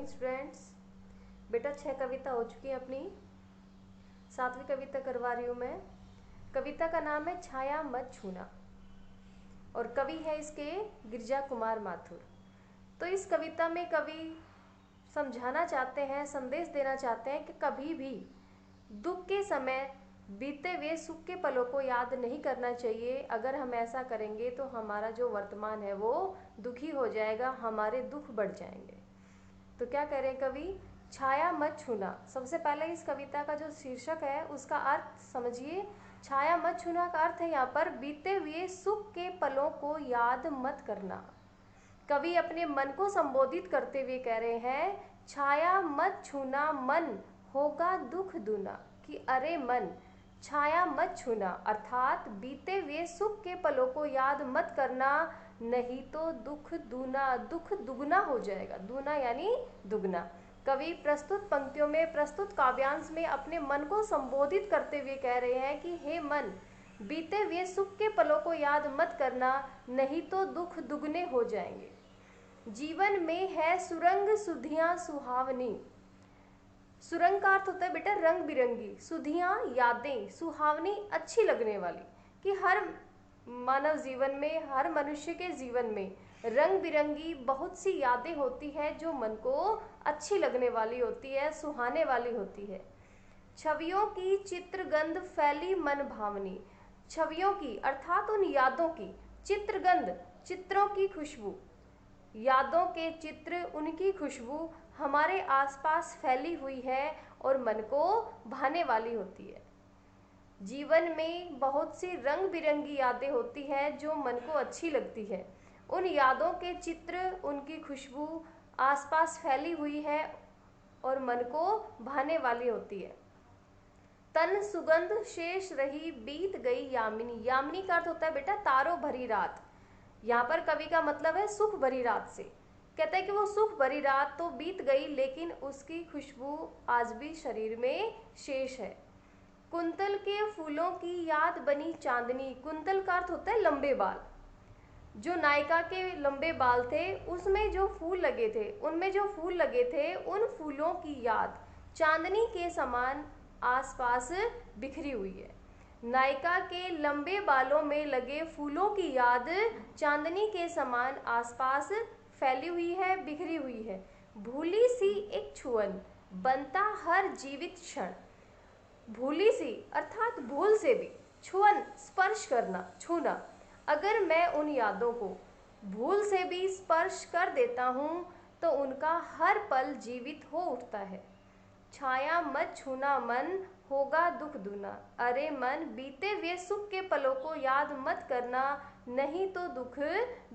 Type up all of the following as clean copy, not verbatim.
Morning students. बेटा 6 कविता हो चुकी है अपनी, 7वीं कविता करवा रही हूँ मैं। कविता का नाम है छाया मत छूना और कवि है इसके गिरिजा कुमार माथुर। तो इस कविता में कवि समझाना चाहते हैं, संदेश देना चाहते हैं कि कभी भी दुख के समय बीते हुए सुख के पलों को याद नहीं करना चाहिए। अगर हम ऐसा करेंगे तो हमारा जो वर्तमान है वो दुखी हो जाएगा, हमारे दुख बढ़ जाएंगे। तो क्या कह रहे हैं कवि, छाया मत छूना। सबसे पहले इस कविता का जो शीर्षक है उसका अर्थ समझिए। छाया मत छूना का अर्थ है यहाँ पर बीते हुए सुख के पलों को याद मत करना। कवि अपने मन को संबोधित करते हुए कह रहे हैं, छाया मत छूना मन होगा दुख दूना। कि अरे मन, छाया मत छूना अर्थात बीते हुए सुख के पलों को याद मत करना, नहीं तो दुख दूना, दुख दुगना हो जाएगा। दूना यानी दुगना। कवि प्रस्तुत पंक्तियों में, प्रस्तुत काव्यांश में अपने मन को संबोधित करते हुए कह रहे हैं कि हे मन, बीते हुए सुख के पलों को याद मत करना, नहीं तो दुख दुगने हो जाएंगे। जीवन में है सुरंग सुधियां सुहावनी। सुरंग का अर्थ होता है बेटा रंग बिरंगी, सुधियां यादें, सुहावनी अच्छी लगने वाली। कि हर मानव जीवन में, हर मनुष्य के जीवन में रंग बिरंगी बहुत सी यादें होती है जो मन को अच्छी लगने वाली होती है, सुहाने वाली होती है। छवियों की चित्रगंध फैली मन भावनी। छवियों की अर्थात उन यादों की, चित्रगंध चित्रों की खुशबू, यादों के चित्र, उनकी खुशबू हमारे आसपास फैली हुई है और मन को भाने वाली होती है। जीवन में बहुत सी रंग बिरंगी यादें होती हैं जो मन को अच्छी लगती है। उन यादों के चित्र, उनकी खुशबू आसपास फैली हुई है और मन को भाने वाली होती है। तन सुगंध शेष रही बीत गई यामिनी। यामिनी का अर्थ होता है बेटा तारों भरी रात। यहाँ पर कवि का मतलब है सुख भरी रात से। कहता है कि वो सुख भरी रात तो बीत गई लेकिन उसकी खुशबू आज भी शरीर में शेष है। कुंतल के फूलों की याद बनी चांदनी। कुंतल का अर्थ होता है लंबे बाल। जो नायिका के लंबे बाल थे उसमें जो फूल लगे थे, उनमें जो फूल लगे थे, उन फूलों की याद चांदनी के समान आसपास बिखरी हुई है। नायिका के लंबे बालों में लगे फूलों की याद चांदनी के समान आसपास फैली हुई है, बिखरी हुई है। भूली सी एक छुअन बनता हर जीवित क्षण। भूली सी अर्थात भूल से भी, छुअन स्पर्श करना, छूना। अगर मैं उन यादों को भूल से भी स्पर्श कर देता हूँ तो उनका हर पल जीवित हो उठता है। छाया मत छूना मन होगा दुख दूना। अरे मन, बीते हुए सुख के पलों को याद मत करना, नहीं तो दुख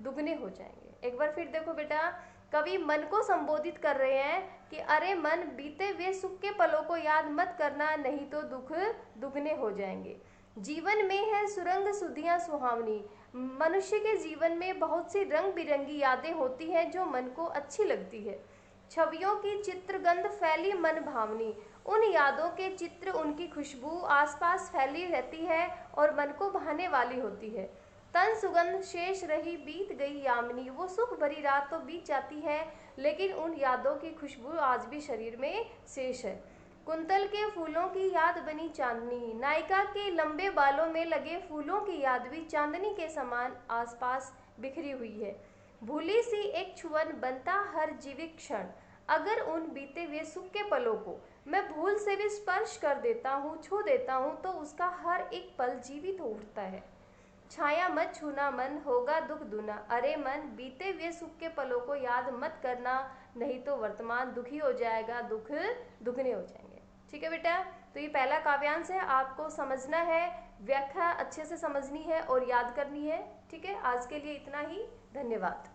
दुगने हो जाएंगे। एक बार फिर देखो बेटा, कवि मन को संबोधित कर रहे हैं कि अरे मन, बीते हुए सुख के पलों को याद मत करना, नहीं तो दुख दुगने हो जाएंगे। जीवन में है सुरंग सुधियां सुहावनी। मनुष्य के जीवन में बहुत सी रंग बिरंगी यादें होती हैं जो मन को अच्छी लगती है। छवियों की चित्रगंध फैली मन भावनी। उन यादों के चित्र, उनकी खुशबू आसपास फैली रहती है और मन को भाने वाली होती है। तन सुगंध शेष रही बीत गई यामिनी। वो सुख भरी रात तो बीत जाती है लेकिन उन यादों की खुशबू आज भी शरीर में शेष है। कुंतल के फूलों की याद बनी चांदनी। नायिका के लंबे बालों में लगे फूलों की याद भी चांदनी के समान आसपास बिखरी हुई है। भूली सी एक छुअन बनता हर जीवित क्षण। अगर उन बीते हुए सुख के पलों को मैं भूल से भी स्पर्श कर देता हूँ, छू देता हूँ, तो उसका हर एक पल जीवित हो उठता है। छाया मत छूना मन होगा दुख दूना। अरे मन, बीते हुए सुख के पलों को याद मत करना, नहीं तो वर्तमान दुखी हो जाएगा, दुख दुगने हो जाएंगे। ठीक है बेटा, तो ये पहला काव्यांश है, आपको समझना है, व्याख्या अच्छे से समझनी है और याद करनी है। ठीक है, आज के लिए इतना ही। धन्यवाद।